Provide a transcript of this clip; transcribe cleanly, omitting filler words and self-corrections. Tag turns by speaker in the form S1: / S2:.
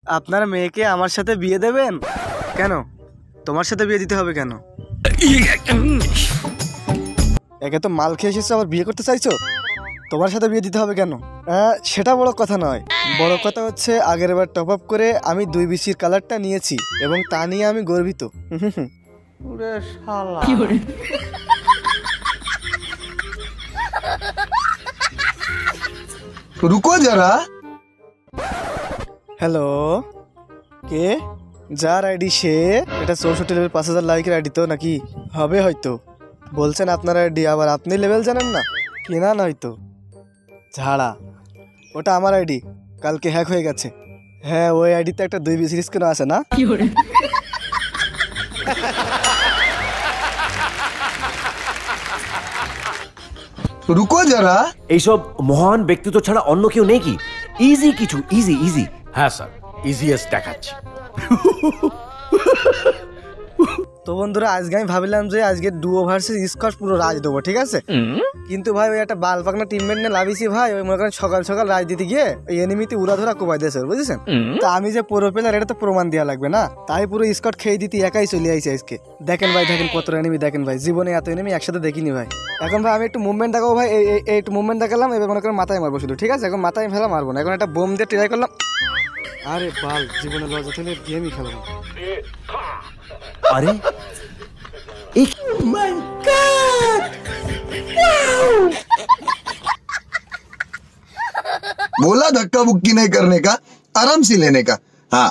S1: আপনার মেয়েকে আমার সাথে বিয়ে দেবেন? কেন, তোমার সাথে বিয়ে দিতে হবে কেন? একে তো মাল খেয়ে এসেছো, আবার বিয়ে করতে চাইছো? তোমার সাথে বিয়ে দিতে হবে কেন? সেটা বড় কথা নয়, বড় কথা হচ্ছে আগের বার টপ আপ করে আমি 2 বিসির কালারটা নিয়েছি এবং তা নিয়ে আমি গর্বিত।
S2: रुको जरा।
S1: হ্যালো, কে? যার আইডি সে? এটা 64 লেভেল 5000 লাইকের আইডি তো নাকি? হবে হয়তো। বলছেন আপনার আইডি, আবার আপনি লেভেল জানেন না? কেনা নয়তো ঝাড়া। ওটা আমার আইডি, কালকে হ্যাক হয়ে গেছে। হ্যাঁ, ওই আইডিতে একটা 2 বিসির স্ক্রিন আছে না?
S2: रुको जरा।
S3: এইসব মহান ব্যক্তিত্ব ছাড়া অন্য কেউ নেই কি? ইজি কিছু, ইজি ইজি।
S4: হ্যাঁ স্যার, ইজিয়েস্ট দেখাচ্ছি।
S1: তো বন্ধুরা, আজকে আমি ভাবলাম যে আজকে ডুও ভার্সেস স্কোয়াড পুরো রাজ দেবো, ঠিক আছে? কিন্তু ভাই ওই একটা বাল পাকনা টিমমেট নিয়ে লাভিছি ভাই, ওই মনে করেন সকাল সকাল রাজ দিতে গিয়ে ওই এনিমিতে উড়াধরা কোপাই দিয়েছে, বুঝেছেন? তো আমি যে পুরো প্লেয়ার এটা তো প্রমাণ দেওয়া লাগবে না, তাই পুরো স্কোয়াড খেয়ে দিতে একাই চলে আইছে আজকে। দেখেন ভাই, দেখেন কত এনিমি, দেখেন ভাই, জীবনে এত এনিমি একসাথে দেখিনি ভাই। এখন ভাই আমি একটু মুভমেন্ট দেখাবো ভাই, এই একটু মুভমেন্ট দেখালাম, এবার মনে করেন মাথায় মারবো শুধু, ঠিক আছে? এখন মাথায় ফেলা মারবো না, এখন একটা বোম দিয়ে ট্রাই করলাম। আরে বাল, জীবনে লজ্জা থাকলে গেমই খেলবো।
S3: আরে
S2: बोला धक्का बुक्की नहीं करने का, आराम से लेने का। हाँ।